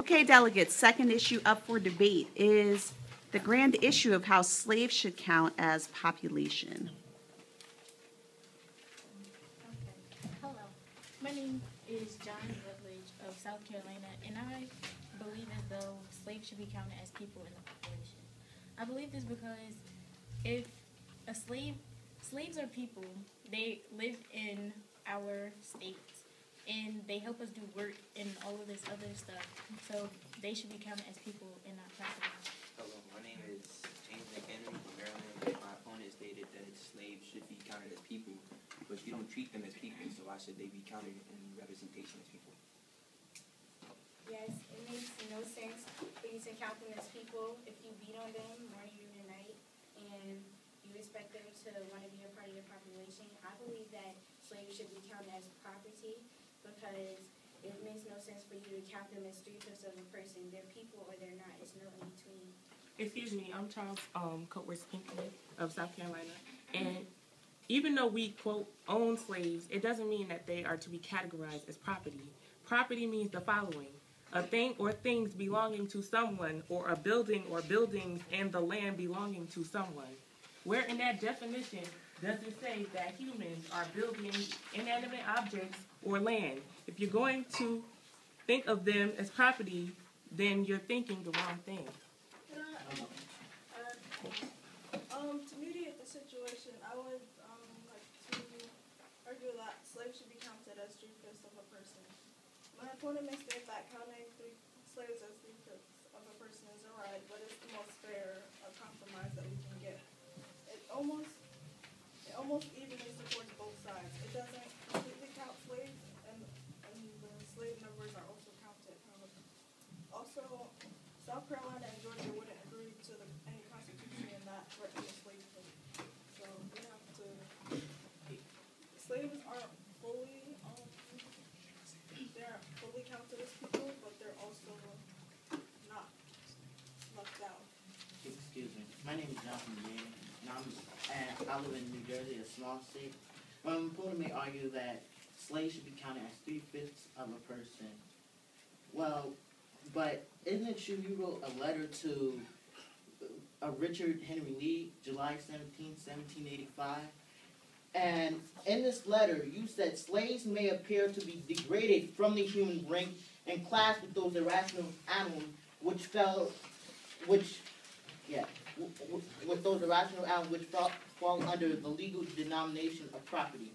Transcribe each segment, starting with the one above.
Okay, delegates, second issue up for debate is the grand issue of how slaves should count as population. Okay. Hello. My name is John Rutledge of South Carolina, and I believe as though slaves should be counted as people in the population. I believe this because if a slaves are people, they live in our states, and they help us do work and all of this other stuff. So they should be counted as people and not property. Hello, my name is James McHenry from Maryland. My opponent stated that slaves should be counted as people, but you don't treat them as people, so why should they be counted in representation as people? Yes, it makes no sense for you to count them as people if you beat on them morning, noon, and night, and you expect them to want to be a part of your population. I believe that slaves should be counted as property because it makes no sense for you to count them as 3/5 of a person. They're people or they're not. It's no in between. Excuse me, I'm Charles Coatworth-Pinckney of South Carolina, and even though we, quote, own slaves, it doesn't mean that they are to be categorized as property. Property means the following: a thing or things belonging to someone, or a building or buildings and the land belonging to someone. Where in that definition does it say that humans are building inanimate objects or land? If you're going to think of them as property, then you're thinking the wrong thing. To mediate the situation, I would like to argue that slaves should be counted as 3/5 of a person. My opponent may state that counting slaves as 3/5 of a person is alright, but it's the most fair compromise that we can get. It almost evenly supports both sides. It doesn't completely count slaves, and the slave numbers are also counted. Also, South Carolina and Georgia wouldn't agree to any constitution in that threaten the slave code. So we have to. Slaves aren't fully they're fully counted as people, but they're also not left out. Excuse me. My name is Jonathan James, and I live in New Jersey, a small state. My opponent may argue that slaves should be counted as 3/5 of a person. Well, but isn't it true you wrote a letter to Richard Henry Lee, July 17, 1785? And in this letter, you said slaves may appear to be degraded from the human rank and classed with those irrational animals with those irrational animals which fall under the legal denomination of property.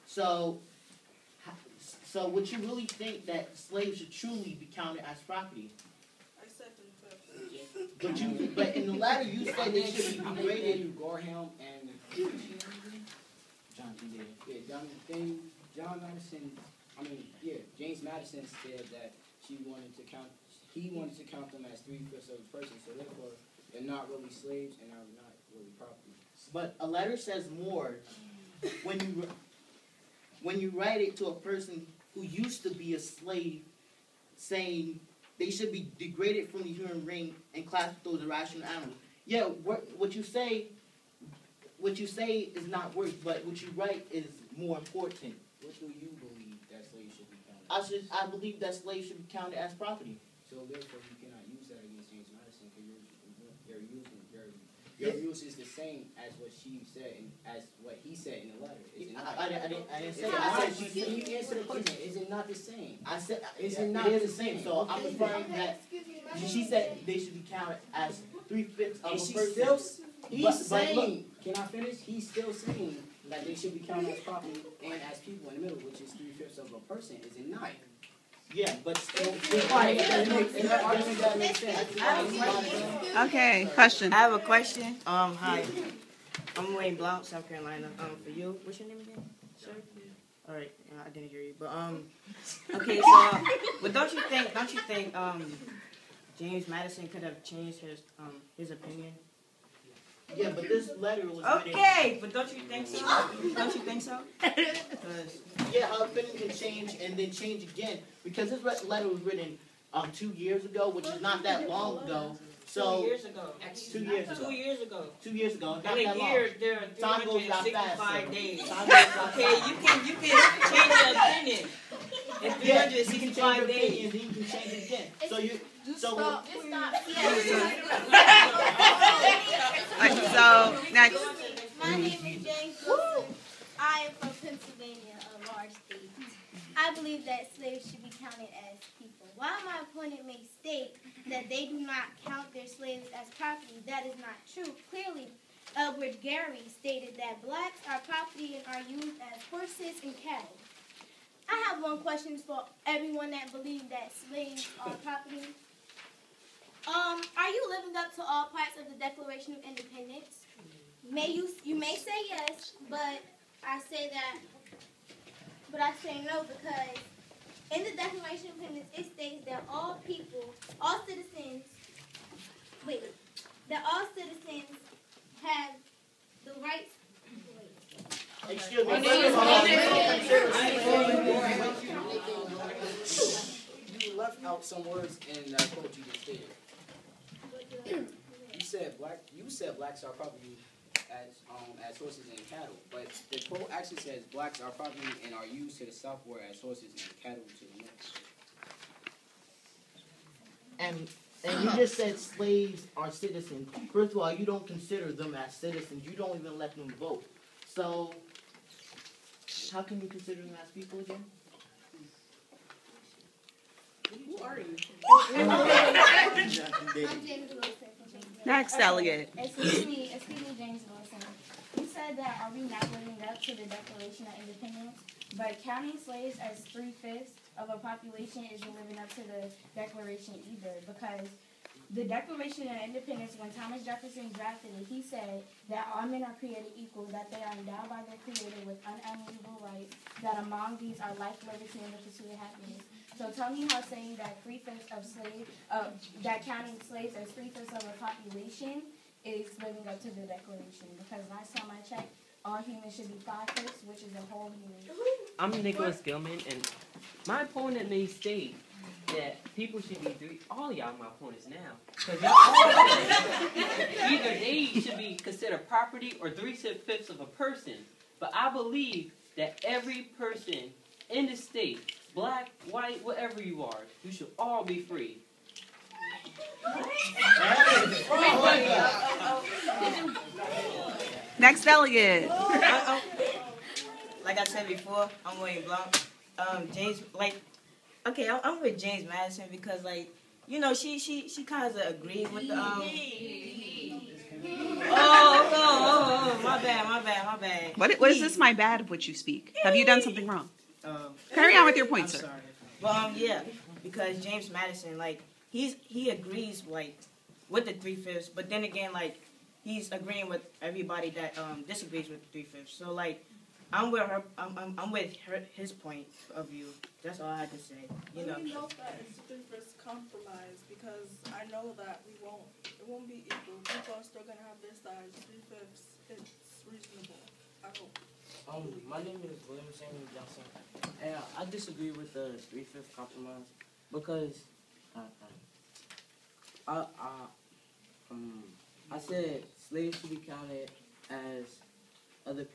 So would you really think that slaves should truly be counted as property? I said 3/5. But in the letter you said they should be degraded. Gorham and John T. Davis. yeah, James Madison said that he wanted to count them as 3/5 of a person, so therefore they're not really slaves and are not really property. But a letter says more when you write it to a person who used to be a slave, saying they should be degraded from the human ring and classed with those irrational animals. Yeah, what you say is not worse, but what you write is more important. What do you believe that slaves should be counted? I believe that slaves should be counted as property. So therefore you cannot use that against James Madison because your use is the same as what she said and as what he said in the letter. Is it not? I didn't say that. I I said, said can you answer the question? Is it not the same? I said Is it it not is the the same. same? So I'm referring that she said they should be counted as 3/5 of And a she's person. still, But saying, look, can I finish? He's still saying that they should be counted as property and as people in the middle, which is 3/5 of a person. Is it not? yeah, but still. Okay, question. I have a question. Hi. I'm Wayne Blount, South Carolina. For you, what's your name again, sir? All right, I didn't hear you, but okay. So, but don't you think James Madison could have changed his opinion? Yeah, but this letter was Okay, but don't you think so? Don't you think so? Because yeah, her opinion can change and then change again because this letter was written 2 years ago, which is not that long ago. So 2 years ago. 2 years ago. 2 years ago. 2 years ago. Not In that a long. year, there are Time goes by fast, 365 so- days. Time goes by Okay, fast. you can change your opinion. It's Yeah, you can change 365 your days. opinion, then you can change it again. So you, Just so stop. Just please. stop. So, next. My name is James Wilson. I am from Pennsylvania, a large state. I believe that slaves should be counted as people. While my opponent may state that they do not count their slaves as property, that is not true. Clearly, Edward Gary stated that blacks are property and are used as horses and cattle. I have one question for everyone that believes that slaves are property. Are you living up to all parts of the Declaration of Independence? You may say yes, but I say no because in the Declaration of Independence it states that all citizens have the rights. excuse me. You left out some words in that quote you just stated. You said blacks are property as horses and cattle, but the quote actually says blacks are property and are used to the southward as horses and cattle to the north. And you just said slaves are citizens. First of all, you don't consider them as citizens. You don't even let them vote. So, how can you consider them as people again? Who are you? I'm James Wilson. Next, Elliot. Excuse me, James Wilson. You said that are we not living up to the Declaration of Independence? But counting slaves as 3/5 of a population isn't living up to the Declaration either, because the Declaration of Independence, when Thomas Jefferson drafted it, he said that all men are created equal, that they are endowed by their Creator with unalienable rights, that among these are life, liberty, and the pursuit of happiness. So tell me how saying that 3/5 of slaves, that counting slaves as 3/5 of a population is living up to the Declaration. Because last time I checked, all humans should be 5/5, which is a whole human. I'm Nicholas Gilman, and my opponent may state that people should be three. All y'all my opponents now, because y'all all say either they should be considered property or 3/5 of a person. But I believe that every person in the state, black, white, whatever you are, you should all be free. Next, Elliot. Like I said before, I'm William Blount. James, I'm with James Madison because, she kind of agreed with the, my bad. What is this, my bad, of which you speak? Have you done something wrong? Carry on with your point, I'm sir. sorry. Well, yeah, because James Madison, he agrees, with the 3/5, but then again, he's agreeing with everybody that disagrees with the 3/5. So, I'm with her. I'm with his point of view. That's all I had to say. Let me note that it's a 3/5 compromise because I know that it won't be equal. People are still gonna have their sides. 3/5, it's reasonable. I hope. My name is William Samuel Johnson, and I disagree with the 3/5 compromise because I said slaves should be counted as as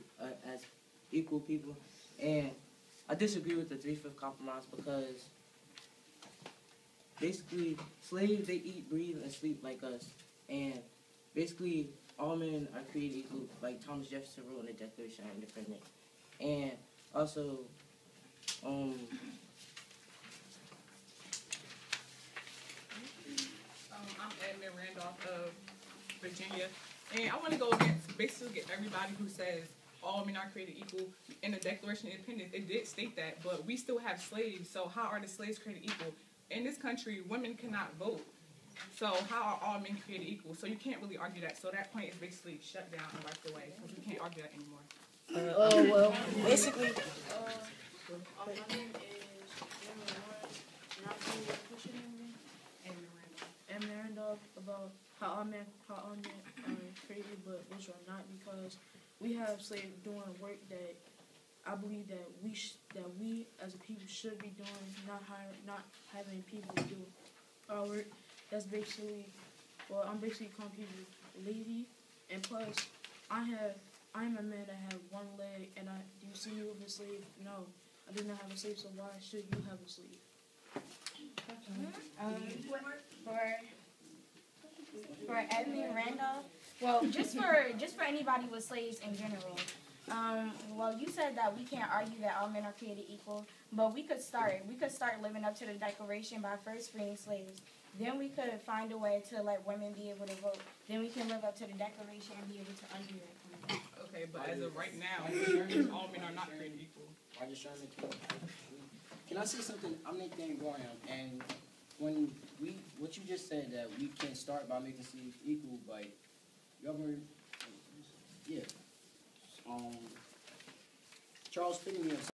equal people, and I disagree with the 3/5 compromise because basically slaves, they eat, breathe, and sleep like us, and basically all men are created equal, like Thomas Jefferson wrote in the Declaration of Independence. And also, I'm Edna Randolph of Virginia, and I want to go against basically everybody who says all men are created equal. In the Declaration of Independence, it did state that, but we still have slaves, so how are the slaves created equal? In this country, women cannot vote, so how are all men created equal? So you can't really argue that, so that point is basically shut down and wiped away, because we can't argue that anymore. Basically, My name is Emma Lawrence, and I'm from the Christian movement. And Randolph about how all men are created, but which are not, because we have slaves doing work that I believe that we as a people should be doing, not having people do our work. That's basically, I'm basically calling people lazy, and plus I'm a man that have one leg, and do you see me with a slave? No. I did not have a slave, so why should you have a slave? For Edmund Randolph, well, just for anybody with slaves in general. Well, you said that we can't argue that all men are created equal, but we could start living up to the Declaration by first freeing slaves. Then we could find a way to let women be able to vote. Then we can live up to the Declaration and be able to argue it. Okay, but as of right now, all men are not created equal. Roger Sherman. Can I say something? I'm Nathan Graham, and when what you just said that we can start by making slaves equal, but Governor, yeah, Charles Finney